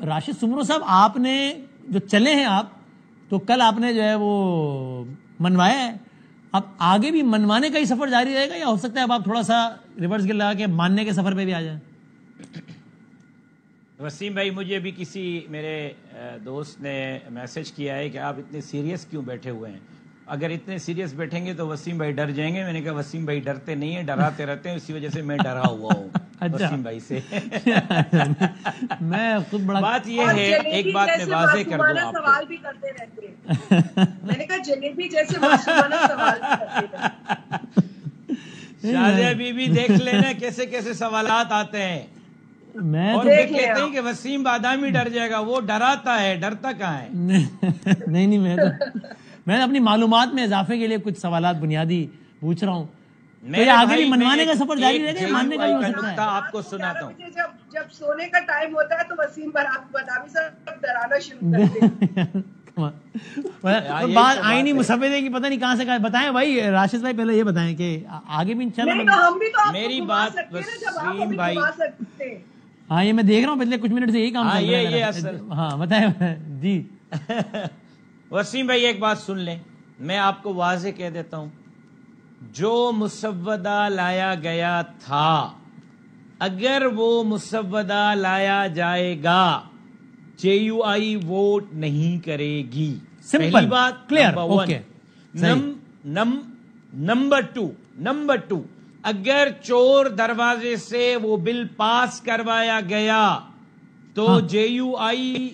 راشد سمرو صاحب آپ نے جو چلے ہیں آپ, تو کل آپ نے جو ہے وہ منوایا ہے, اب آگے بھی منوانے کا ہی سفر جاری رہے گا یا ہو سکتا ہے اب آپ تھوڑا سا ریورس گیئر لگا کے ماننے کے سفر پہ بھی آ جائیں؟ وسیم بھائی, مجھے بھی کسی میرے دوست نے میسج کیا ہے کہ آپ اتنے سیریس کیوں بیٹھے ہوئے ہیں. اگر اتنے سیریس بیٹھیں گے تو وسیم بھائی ڈر جائیں گے. میں نے کہا وسیم بھائی ڈرتے نہیں ہیں, ڈراتے رہتے ہیں, اسی وجہ سے میں ڈرا ہوا ہوں وسیم بھائی سے. میں خود بڑا بات یہ ہے, ایک بات میں واضح کر دوں آپ سوال بھی کرتے رہتے ہیں. میں نے کہا جلیبی جیسے معصومانہ سوال بھی کرتے ہیں. شازیہ بی بی دیکھ لینا کیسے کیسے سوالات آتے ہیں. اور پھر کہتے ہیں کہ وسیم بادامی ڈر جائے گا. وہ ڈراتا ہے, ڈرتا کہاں ہے؟ نہیں میں اپنی معلومات میں اضافے کے لیے کچھ سوالات بنیادی پوچھ رہا ہوں. میرے آگے بھی منوانے کا سفر جاری رہے گا, ماننے کا بھی ہو سکتا ہے. آپ کو سناتا ہوں, جب سونے کا ٹائم ہوتا ہے تو وسیم بادامی صاحب ڈرانا شروع کرتے ہیں. بات آئینی مسودے کی پتہ نہیں کہاں سے بتائیں بھائی. راشد بھائی پہلے یہ بتائیں کہ آگے بھی انشاءاللہ میری بات وسیم بھائی, ہاں یہ میں دیکھ رہا ہوں پچھلے کچھ منٹ سے یہی کام کر رہا ہے. ہاں بتائیں جی. وسیم بھائی ایک بات سن لیں, میں آپ کو واضح کہہ دیتا ہوں, جو مسودہ لایا گیا تھا اگر وہ مسودہ لایا جائے گا جے یو آئی ووٹ نہیں کرے گی. پہلی بات کلیئر. نمبر ٹو اگر چور دروازے سے وہ بل پاس کروایا گیا تو جے یو آئی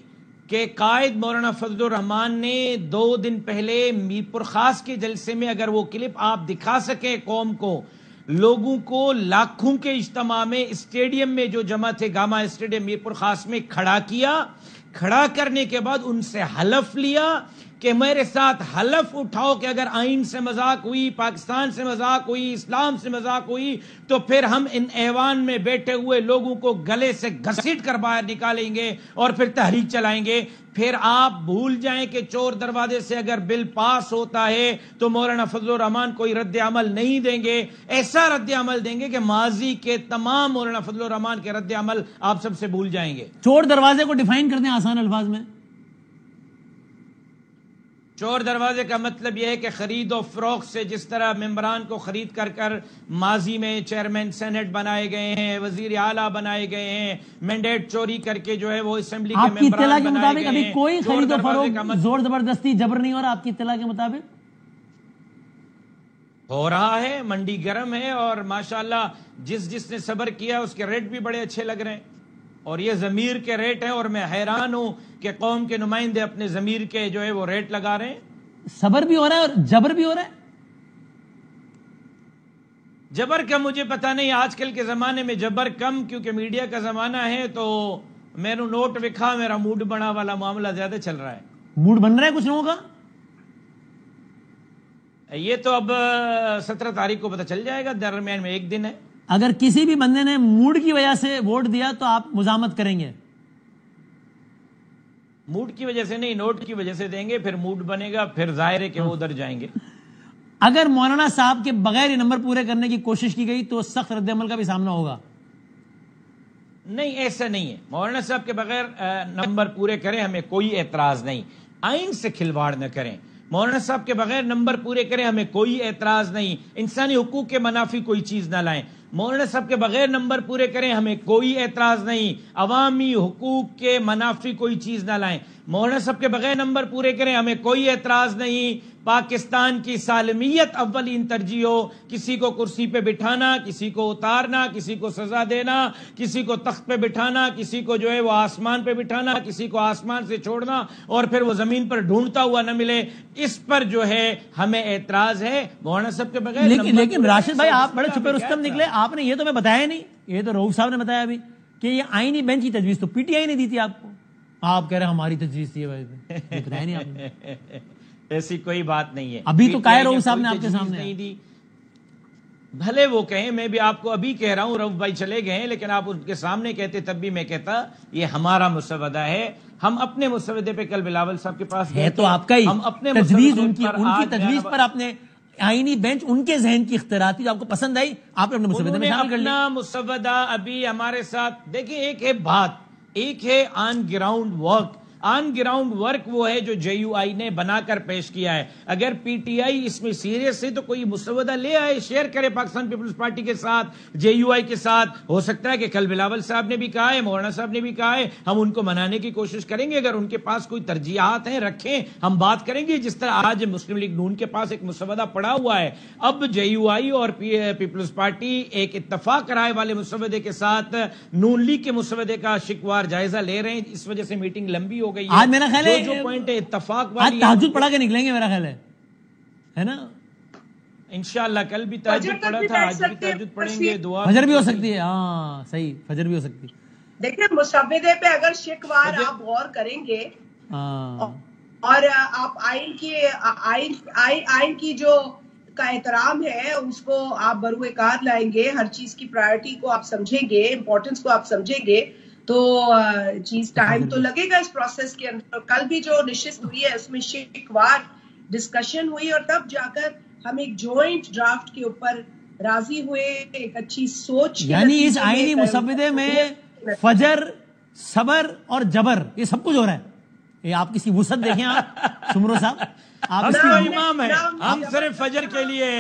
کے قائد مولانا فضل الرحمان نے 2 دن پہلے میر پور خاص کے جلسے میں اگر وہ کلپ آپ دکھا سکیں قوم کو, لوگوں کو لاکھوں کے اجتماع میں اسٹیڈیم میں جو جمع تھے گاما اسٹیڈیم میر پور خاص میں کھڑا کیا, کھڑا کرنے کے بعد ان سے حلف لیا کہ میرے ساتھ حلف اٹھاؤ کہ اگر آئین سے مذاق ہوئی, پاکستان سے مذاق ہوئی, اسلام سے مذاق ہوئی تو پھر ہم ان ایوان میں بیٹھے ہوئے لوگوں کو گلے سے گھسیٹ کر باہر نکالیں گے اور پھر تحریک چلائیں گے. پھر آپ بھول جائیں کہ چور دروازے سے اگر بل پاس ہوتا ہے تو مولانا فضل الرحمان کوئی رد عمل نہیں دیں گے. ایسا رد عمل دیں گے کہ ماضی کے تمام مولانا فضل الرحمان کے رد عمل آپ سب سے بھول جائیں گے. چور دروازے کو ڈیفائن کرتے ہیں آسان الفاظ میں. چور دروازے کا مطلب یہ ہے کہ خرید و فروخت سے جس طرح ممبران کو خرید کر کر ماضی میں چیئرمین سینٹ بنائے گئے ہیں, وزیر اعلیٰ بنائے گئے ہیں, مینڈیٹ چوری کر کے جو ہے وہ اسمبلی کے ممبران بنائے گئے ہیں. ابھی کوئی خرید و فروخت زور زبردستی جبر نہیں ہو رہا آپ کی اطلاع کے مطابق؟ ہو رہا ہے, منڈی گرم ہے اور ماشاءاللہ جس نے صبر کیا اس کے ریٹ بھی بڑے اچھے لگ رہے ہیں اور یہ ضمیر کے ریٹ ہیں. اور میں حیران ہوں کہ قوم کے نمائندے اپنے ضمیر کے جو ہے وہ ریٹ لگا رہے ہیں. صبر بھی ہو رہا ہے اور جبر بھی ہو رہا ہے. جبر کا مجھے پتا نہیں, آج کل کے زمانے میں جبر کم, کیونکہ میڈیا کا زمانہ ہے تو میں نے نوٹ وکھا, میرا موڈ بنا والا معاملہ زیادہ چل رہا ہے. موڈ بن رہا ہے کچھ لوگوں کا, یہ تو اب 17 تاریخ کو پتہ چل جائے گا, درمیان میں 1 دن ہے. اگر کسی بھی بندے نے موڈ کی وجہ سے ووٹ دیا تو آپ مزاحمت کریں گے؟ موڈ کی وجہ سے نہیں, نوٹ کی وجہ سے دیں گے, پھر موڈ بنے گا, پھر ظاہر ہے کہ وہ ادھر جائیں گے. اگر مولانا صاحب کے بغیر یہ نمبر پورے کرنے کی کوشش کی گئی تو سخت رد عمل کا بھی سامنا ہوگا. نہیں, ایسا نہیں ہے. مولانا صاحب کے بغیر نمبر پورے کریں, ہمیں کوئی اعتراض نہیں. آئین سے کھلواڑ نہ کریں. مولانا صاحب کے بغیر نمبر پورے کریں, ہمیں کوئی اعتراض نہیں. انسانی حقوق کے منافی کوئی چیز نہ لائیں. مولانا صاحب کے بغیر نمبر پورے کریں, ہمیں کوئی اعتراض نہیں. عوامی حقوق کے منافی کوئی چیز نہ لائیں. مولانا صاحب کے بغیر نمبر پورے کریں, ہمیں کوئی اعتراض نہیں. پاکستان کی سالمیت اولین ترجیح ہو, کسی کو کرسی پہ بٹھانا, کسی کو اتارنا, کسی کو سزا دینا, کسی کو تخت پہ بٹھانا, کسی کو جو ہے وہ آسمان پہ بٹھانا, کسی کو آسمان سے چھوڑنا اور پھر وہ زمین پر ڈھونڈتا ہوا نہ ملے, اس پر جو ہے ہمیں اعتراض ہے. مولانا صاحب کے بغیر لیکن راشد بھائی آپ بڑے چھپے رستم نکلے. آپ نے یہ تو میں بتایا نہیں, یہ تو رؤوف صاحب نے بتایا ابھی کہ یہ آئینی بینچ کی تجویز تو پی ٹی آئی نے دی تھی آپ کو. آپ کہہ رہے ہیں ہماری تجویز تھی, بتایا نہیں آپ نے. ایسی کوئی بات نہیں ہے. ابھی تو کہہ رؤوف صاحب نے آپ کے سامنے نہیں دی. بھلے وہ کہیں, میں بھی آپ کو ابھی کہہ رہا ہوں, رؤوف بھائی چلے گئے ہیں, لیکن آپ ان کے سامنے کہتے تب بھی میں کہتا یہ ہمارا مسودہ ہے. ہم اپنے مسودے پہ کل بلاول صاحب کے پاس ہے تو آپ کا ہی, ہم اپنے تجویز ان کی تجویز پر آپ نے آئینی بینچ ان کے ذہن کی اختراع تھی جو آپ کو پسند آئی, آپ نے اپنے مسودے میں شامل کر لیا. اپنا مسودہ ابھی ہمارے ساتھ دیکھیں, ایک ہے بات, ایک ہے on ground work. On ground work وہ ہے جو JUI نے بنا کر پیش کیا ہے. اگر PTI اس میں سیریس ہے تو کوئی مسودہ لے آئے, شیئر کرے پاکستان پیپلز پارٹی کے ساتھ, JUI کے ساتھ. ہو سکتا ہے کہ کل بلاول صاحب نے بھی کہا ہے, مولانا صاحب نے بھی کہا ہے, ہم ان کو منانے کی کوشش کریں گے. اگر ان کے پاس کوئی ترجیحات ہیں رکھیں, ہم بات کریں گے. جس طرح آج مسلم لیگ نون کے پاس ایک مسودہ پڑا ہوا ہے, اب JUI اور پیپلز پارٹی ایک اتفاق کرائے والے مسودے کے ساتھ نون لیگ کے مسودے کا شکوار جائزہ لے رہے ہیں. اس وجہ سے میٹنگ لمبی ہو گئی ہے. آج میرا خیال ہے جو پوائنٹ اتفاق آج تہجد پڑھا کے نکلیں گے میرا خیال ہے نا. انشاءاللہ کل بھی تہجد پڑھا تھا, آج بھی تہجد پڑھیں گے. دعا فجر بھی ہو سکتی ہے. ہاں صحیح, فجر بھی ہو سکتی ہے. دیکھیں مسودے پہ اگر شکوار آپ غور کریں گے اور آپ آئین کی جو کا احترام ہے اس کو آپ بروئے کار لائیں گے, ہر چیز کی پرائرٹی کو آپ سمجھیں گے, امپورٹنس کو آپ سمجھیں گے, تو چیز ٹائم تو لگے گا اس پروسیس کے اندر. کل بھی جو نشست ہوئی ہے اس میں شکوار ڈسکشن ہوئی اور تب جا کر ہم ایک جوائنٹ ڈرافٹ کے اوپر راضی ہوئے, ایک اچھی سوچ. یعنی اس آئینی مسودے میں فجر, صبر اور جبر یہ سب کچھ ہو رہا ہے. یہ آپ کسی وسعت دیکھیں آپ سمرو صاحب, آپ ہم تو امام ہیں, ہم صرف فجر کے لیے,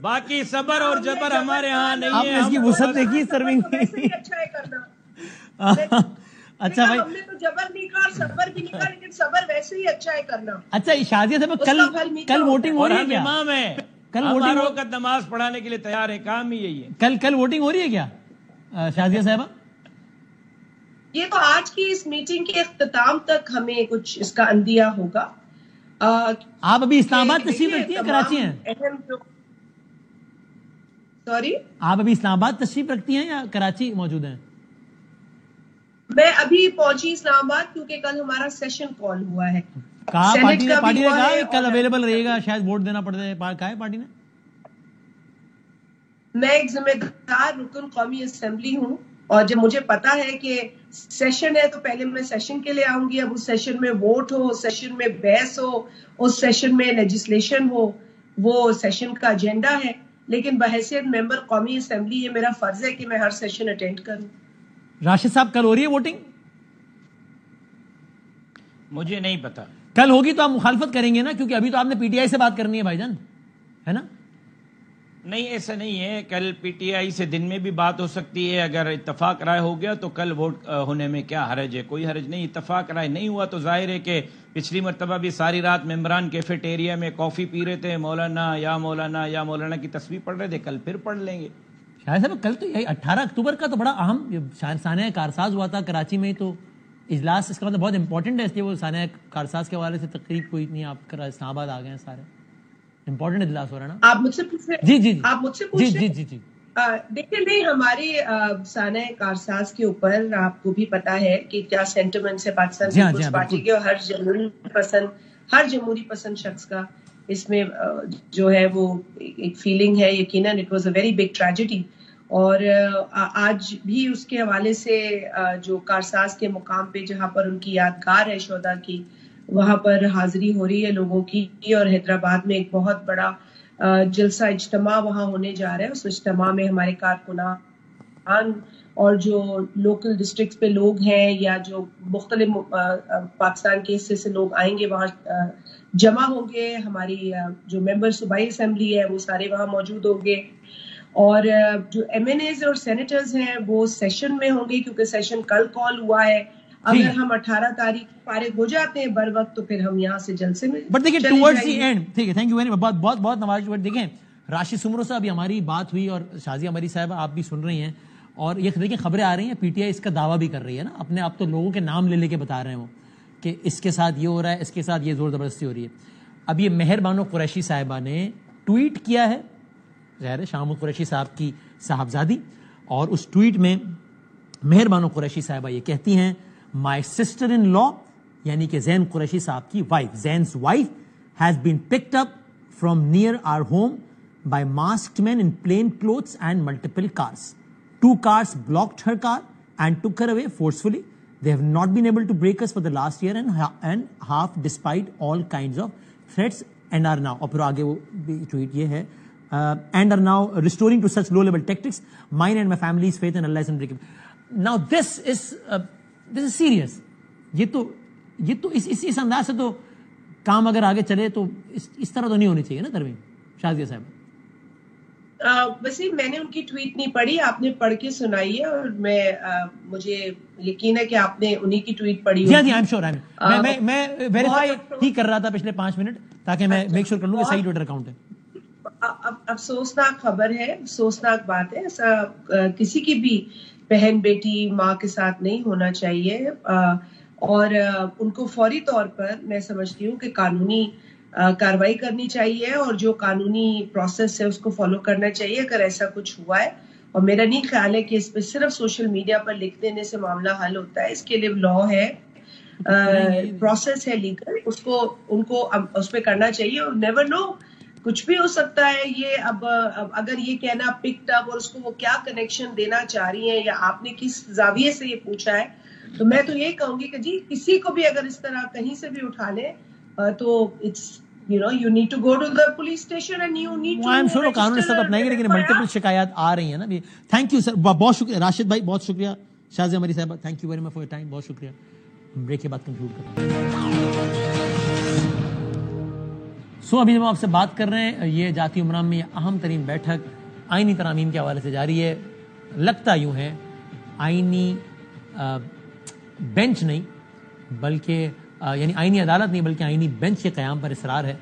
باقی صبر اور جبر ہمارے ہاں نہیں ہے. آپ نے اس کی وسعت دیکھی سرونگ کی. اچھا بھائی, ہم نے تو جبر نہیں کہا, صبر بھی نہیں کہا, لیکن صبر ویسے ہی اچھا ہے کرنا. اچھا شازیہ صاحب کل ووٹنگ ہو رہی ہے کیا؟ امام ہے, کل ہمارے وقت نماز پڑھانے کے لیے تیار ہے, کام ہی یہی ہے. کل ووٹنگ ہو رہی ہے کیا شازیہ صاحبہ؟ یہ تو آج کی اس میٹنگ کے اختتام تک ہمیں کچھ اس کا اندیا ہوگا. آپ ابھی اسلام آباد تشریف رکھتی ہیں کراچی ہیں؟ سوری, آپ ابھی اسلام آباد تشریف رکھتی ہیں یا کراچی موجود ہیں؟ میں ابھی پہنچی اسلام آباد کیونکہ کل ہمارا سیشن کال ہوا ہے. کہا پارٹی نے کہا کل اویلیبل رہے گا, شاید ووٹ دینا پڑتا ہے, کہا ہے پارٹی نے. میں ایک ذمہ دار رکن قومی اسمبلی ہوں اور جب مجھے پتا ہے کہ سیشن ہے تو پہلے میں سیشن کے لیے آؤں گی. اب اس سیشن میں ووٹ ہو, اس سیشن میں بحث ہو, اس سیشن میں لیجسلیشن ہو, وہ سیشن کا ایجنڈا ہے. لیکن بحیثیت ممبر قومی اسمبلی یہ میرا فرض ہے کہ میں ہر سیشن اٹینڈ کروں. راشد صاحب کل ہو رہی ہے ووٹنگ؟ مجھے نہیں پتا. کل ہوگی تو آپ مخالفت کریں گے نا, کیونکہ ابھی تو آپ نے PTI سے بات کرنی ہے بھائی جان, ہے نا؟ نہیں ایسا نہیں ہے, کل PTI سے دن میں بھی بات ہو سکتی ہے. اگر اتفاق رائے ہو گیا تو کل ووٹ ہونے میں کیا حرج ہے؟ کوئی حرج نہیں. اتفاق رائے نہیں ہوا تو ظاہر ہے کہ پچھلی مرتبہ بھی ساری رات ممبران کیفیٹیریا میں کافی پی رہے تھے, مولانا یا مولانا یا مولانا کی تصویر پڑھ رہے تھے. کل پھر پڑھ لیں گے. شاید صاحب کل تو 18 اکتوبر کا تو بڑا اہم سانحہ کارساز ہوا تھا کراچی میں, تو اجلاس اس کا مطلب بہت امپورٹنٹ ہے, اس لیے وہ سانحہ کارساز کے حوالے سے تقریب کوئی نہیں. آپ اسلام آباد آ گئے ہیں, سارے امپورٹنٹ اجلاس ہو رہا ہے نا. آپ مجھ سے پوچھ رہے جی جی آپ مجھ سے پوچھ رہے جی. دیکھیں نہیں, ہماری سانحہ کارساز کے اوپر آپ کو بھی پتا ہے کہ کیا سینٹیمنٹس ہے پاکستان پیپلز پارٹی کے, اور ہر جمہوری پسند شخص کا اس میں جو ہے وہ ایک فیلنگ ہے. یقیناً it was a very big tragedy, اور آج بھی اس کے حوالے سے جو کارساز کے مقام پہ جہاں پر ان کی یادگار ہے شہداء کی, وہاں پر حاضری ہو رہی ہے لوگوں کی, اور حیدرآباد میں ایک بہت بڑا جلسہ اجتماع وہاں ہونے جا رہا ہے. اس اجتماع میں ہمارے کارکنان اور جو لوکل ڈسٹرکٹس پہ لوگ ہیں یا جو مختلف پاکستان کے حصے سے لوگ آئیں گے وہاں جمع ہوں گے. ہماری جو ممبر صوبائی اسمبلی ہے وہ سارے وہاں موجود ہوں گے, اور جو MNAs اور سینیٹرز ہیں وہ سیشن میں ہوں گے کیونکہ سیشن کل کال ہوا ہے. اگر ہم 18 تاریخ فارغ ہو جاتے ہیں بر وقت تو پھر ہم یہاں سے جلسے میں بٹ دیکھیں ٹورڈز دی اینڈ. ٹھیک ہے, تھینک یو ویری مچ, بہت بہت نواز. دیکھیں راشد سمرو صاحب, ابھی ہماری بات ہوئی اور شازیہ ہماری صاحبہ آپ بھی سن رہی ہیں, اور یہ دیکھیں خبریں آ رہی ہیں PTI اس کا دعویٰ بھی کر رہی ہے نا اپنے آپ, تو لوگوں کے نام لے کے بتا رہے ہیں وہ کہ اس کے ساتھ یہ ہو رہا ہے, اس کے ساتھ یہ زور زبردستی ہو رہی ہے. اب یہ مہر بانو قریشی صاحبہ نے ٹویٹ کیا ہے, ظاہر ہے شاہ محمود قریشی صاحب کی صاحبزادی, اور اس ٹویٹ میں مہر بانو قریشی صاحبہ یہ کہتی ہیں, مائی سسٹر ان لا یعنی کہ زین قریشی صاحب کی wife, زین's wife has been picked up from near our home by masked men in plain clothes and multiple cars. 2 cars blocked her car and took her away forcefully. They have not been able to break us for the last year and half despite all kinds of threats and are now, اور پھر آگے وہ tweet یہ ہے, and are now restoring to such low level tactics. Mine and my family's faith in Allah is unbreakable. Now this is serious. یہ تو یہ تو اس انداز سے تو کام اگر آگے چلے تو اس طرح تو نہیں ہونی چاہیے نا ترمیم شازیہ صاحب. وسیم میں نے ان کی ٹویٹ نہیں پڑھی, آپ نے پڑھ کے سنائی ہے اور مجھے یقین ہے کہ آپ نے انہی کی ٹویٹ پڑھی. جی آئی ایم شیور میں ویریفائی ہی کر رہا تھا پچھلے 5 منٹ تاکہ میں میک شیور کر لوں کہ صحیح ٹویٹر اکاؤنٹ ہے. افسوسناک خبر ہے, افسوسناک بات ہے, ایسا کسی کی بھی بہن بیٹی ماں کے ساتھ نہیں ہونا چاہیے, اور ان کو فوری طور پر میں سمجھتی ہوں کہ قانونی کاروائی کرنی چاہیے اور جو قانونی پروسیس ہے اس کو فالو کرنا چاہیے اگر ایسا کچھ ہوا ہے. اور میرا نہیں خیال ہے کہ اس پہ صرف سوشل میڈیا پر لکھ دینے سے معاملہ حل ہوتا ہے, اس کے لیے لا ہے, پروسیس ہے لیگل, اس کو ان کو اس پہ کرنا چاہیے. اور نیور نو کچھ بھی ہو سکتا ہے. یہ اب اگر یہ کہنا پکڈ اپ اور اس کو وہ کیا کنیکشن دینا چاہ رہی ہیں یا آپ نے کس زاویے سے یہ پوچھا ہے, تو میں تو یہ کہوں گی کہ جی کسی کو بھی اگر اس طرح کہیں سے بھی اٹھا لے تو it's you need to go to the police station and you need to I'm sure قانون اس طرح اپنائیں گے, لیکن ملٹیپل شکایات آ رہی ہیں نا. تھینک یو سر, بہت شکریہ راشد بھائی, بہت شکریہ شازیہ مری صاحبہ, thank you very much for your time, بہت شکریہ. ہم بریک کے بعد کنکلوڈ کرتے ہیں. سو ابھی جب ہم آپ سے بات کر رہے ہیں, یہ جاتی عمران میں یہ اہم ترین بیٹھک آئینی ترامیم کے حوالے سے جاری ہے. لگتا یوں ہے آئینی بینچ نہیں بلکہ یعنی آئینی عدالت نہیں بلکہ آئینی بینچ کے قیام پر اصرار ہے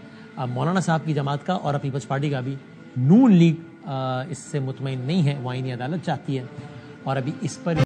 مولانا صاحب کی جماعت کا اور پیپلز پارٹی کا بھی. نون لیگ اس سے مطمئن نہیں ہے, وہ آئینی عدالت چاہتی ہے اور ابھی اس پر